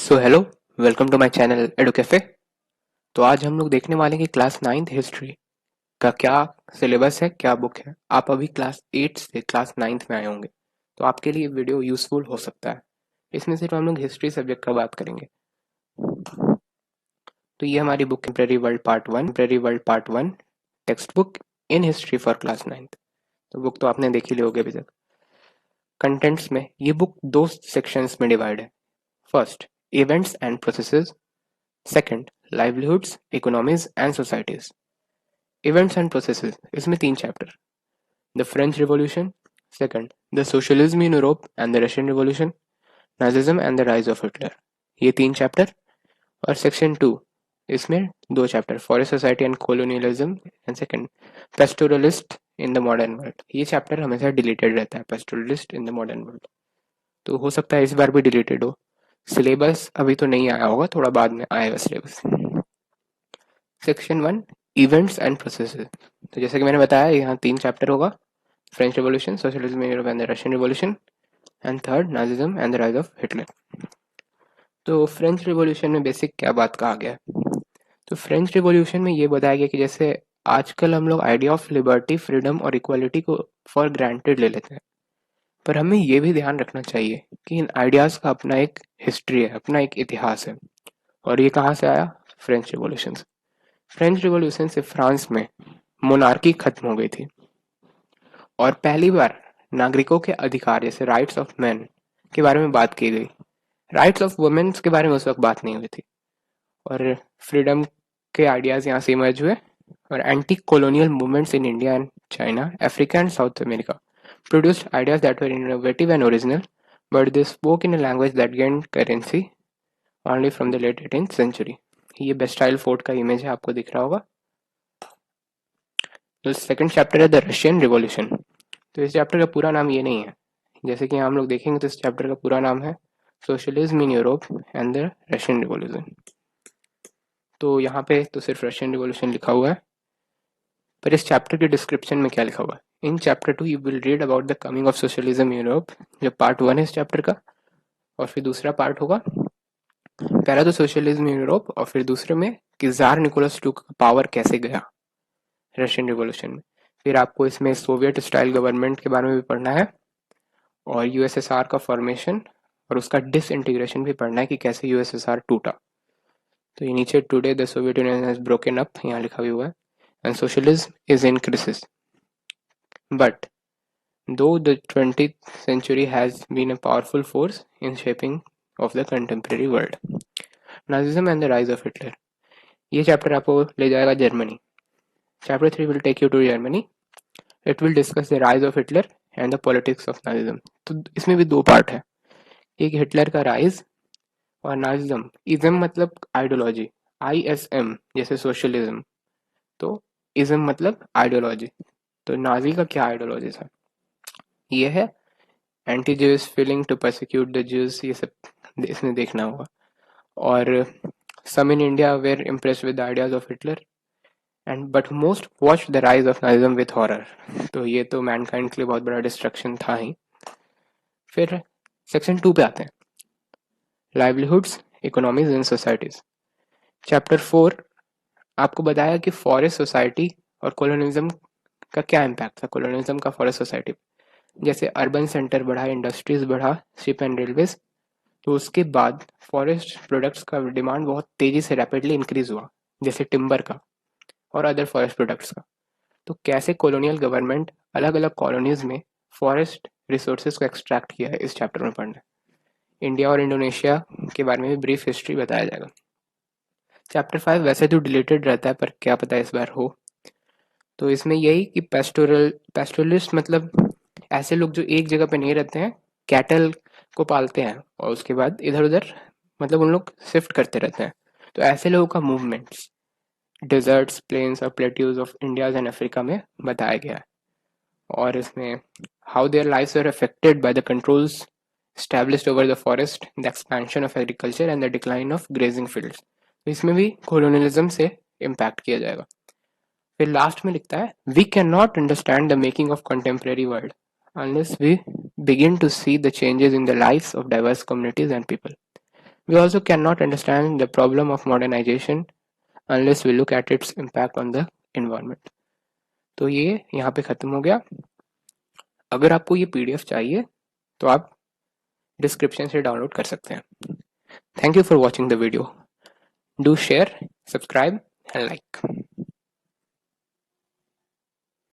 So hello, welcome to my channel Edu Cafe. तो आज हम लोग देखने वाले हैं कि क्लास 9th हिस्ट्री का क्या सिलेबस है, क्या बुक है। आप अभी क्लास 8 से क्लास 9th में आए होंगे, तो आपके लिए वीडियो यूजफुल हो सकता है। इसमें सिर्फ हम लोग हिस्ट्री सब्जेक्ट का बात करेंगे। तो ये हमारी book contemporary world part one text book in history for class 9th। तो बुक तो आपने देखी ली होगी अभी तक। कंटेंट्स में ये बुक दो सेक्शंस में डिवाइड है। First, events and processes. Second, livelihoods, economies and societies. Events and processes, इसमें 3 chapter. The French revolution, second the socialism in Europe and the Russian revolution, Nazism and the rise of Hitler. ये 3 chapter. और section 2, इसमें 2 chapter, forest society and colonialism and second pastoralist in the modern world. ये chapter हमेशा deleted रहता है, pastoralist in the modern world. तो हो सकता है इस बार भी डिलीटेड हो। सिलेबस अभी तो नहीं आया होगा, थोड़ा बाद में आएगा syllabus. Section 1, events and processes. तो जैसे कि मैंने बताया, यहाँ 3 चैप्टर होगा। French revolution, socialism in Europe and the Russian revolution, and third Nazism and the rise of Hitler. तो फ्रेंच रिवॉल्यूशन में बेसिक क्या बात कहा गया है। तो फ्रेंच रिवॉल्यूशन में ये बताया गया कि जैसे आजकल हम लोग आइडिया ऑफ लिबर्टी, फ्रीडम और इक्वालिटी को फॉर ग्रांटेड ले लेते हैं, पर हमें ये भी ध्यान रखना चाहिए कि इन आइडियाज का अपना एक हिस्ट्री है, अपना एक इतिहास है। और ये कहाँ से आया? फ्रेंच रिवॉल्यूशन से। फ्रेंच रिवॉल्यूशन से फ्रांस में मोनार्की खत्म हो गई थी और पहली बार नागरिकों के अधिकार जैसे राइट्स ऑफ मैन के बारे में बात की गई। राइट्स ऑफ वुमेन्स के बारे में उस वक्त बात नहीं हुई थी। और फ्रीडम के आइडियाज यहाँ से इमर्ज हुए। और anti colonial movements in India and China, Africa and south America produced ideas that were innovative and original, but they spoke in a language that gained currency only from the late 18th century. ये Bastille fort का image है, आपको दिख रहा होगा। तो second chapter है the Russian revolution. तो इस चैप्टर का पूरा नाम ये नहीं है, जैसे कि हम लोग देखेंगे तो इस चैप्टर का पूरा नाम है socialism in Europe and the Russian revolution. तो यहाँ पे तो सिर्फ रशियन रिवॉल्यूशन लिखा हुआ है, पर इस चैप्टर के डिस्क्रिप्शन में क्या लिखा हुआ है। In chapter 2 you will read about the coming of socialism in Europe, जो पार्ट 1 है इस चैप्टर का। और फिर दूसरा पार्ट होगा, पहला तो सोशलिज्म इन यूरोप, और फिर दूसरे में कि जार निकोलस टू का पावर कैसे गया रशियन रिवॉल्यूशन में। फिर आपको इसमें सोवियत स्टाइल गवर्नमेंट के बारे में भी पढ़ना है, और यूएसएसआर का फॉर्मेशन और उसका डिसइंटीग्रेशन भी पढ़ना है कि कैसे यूएसएसआर टूटा। तो ये नीचे today the Soviet union has broken up यहाँ लिखा भी हुआ है, and socialism is in crisis, but दो the 20th century has been a powerful force in shaping of the contemporary world. Nazism and the rise of Hitler, ये chapter आपको ले जाएगा Germany. Chapter 3 will take you to Germany. It will discuss the rise of Hitler and the politics of Nazism. तो इसमें भी 2 part है, एक Hitler का राइज और नाजिज्म। इज्म मतलब आइडियोलॉजी, ISM जैसे सोशलिज्म, तो इज्म मतलब आइडियोलॉजी। तो नाजी का क्या आइडियोलॉजी था, ये है anti Jews feeling to persecute the Jews, ये सब इसमें देखना होगा। और some in India were impressed with the ideas of Hitler and but most watched the rise of Nazism with horror. तो ये तो मैनकाइंड के लिए बहुत बड़ा डिस्ट्रक्शन था ही। फिर सेक्शन 2 पे आते हैं, livelihoods, economies and societies. Chapter 4 आपको बताया कि फॉरेस्ट सोसाइटी और कॉलोनिज्म का क्या इम्पैक्ट था, कॉलोनिज्म का फॉरेस्ट सोसाइटी। जैसे अर्बन सेंटर बढ़ा, इंडस्ट्रीज बढ़ा, शिप एंड रेलवेज, तो उसके बाद फॉरेस्ट प्रोडक्ट्स का डिमांड बहुत तेजी से रैपिडली इंक्रीज हुआ, जैसे टिम्बर का और अदर फॉरेस्ट प्रोडक्ट्स का। तो कैसे कॉलोनियल गवर्नमेंट अलग अलग कॉलोनीज में फॉरेस्ट रिसोर्सेज को एक्सट्रैक्ट किया है, इस चैप्टर में पढ़ना है। इंडिया और इंडोनेशिया के बारे में भी ब्रीफ हिस्ट्री बताया जाएगा। चैप्टर 5 वैसे तो डिलीटेड रहता है, पर क्या पता इस बार हो। तो इसमें यही कि पेस्टोरलिस्ट मतलब ऐसे लोग जो एक जगह पे नहीं रहते हैं, कैटल को पालते हैं और उसके बाद इधर उधर मतलब उन लोग शिफ्ट करते रहते हैं। तो ऐसे लोगों का मूवमेंट्स डेजर्ट्स, प्लेन्स और plateaus of India and Africa में बताया गया है। और इसमें how their lives are affected by the controls established over the forest, the expansion of agriculture and the decline of grazing fields. तो इसमें भी colonialism से impact किया जाएगा। फिर लास्ट में लिखता है, we can not understand the making of contemporary world unless we begin to see the changes in the lives of diverse communities and people. We also cannot understand the problem of modernization unless we look at its impact on the environment. तो ये यहाँ पे ख़त्म हो गया. अगर आपको ये PDF चाहिए तो आप डिस्क्रिप्शन से डाउनलोड कर सकते हैं. Thank you for watching the video. Do share, subscribe and like.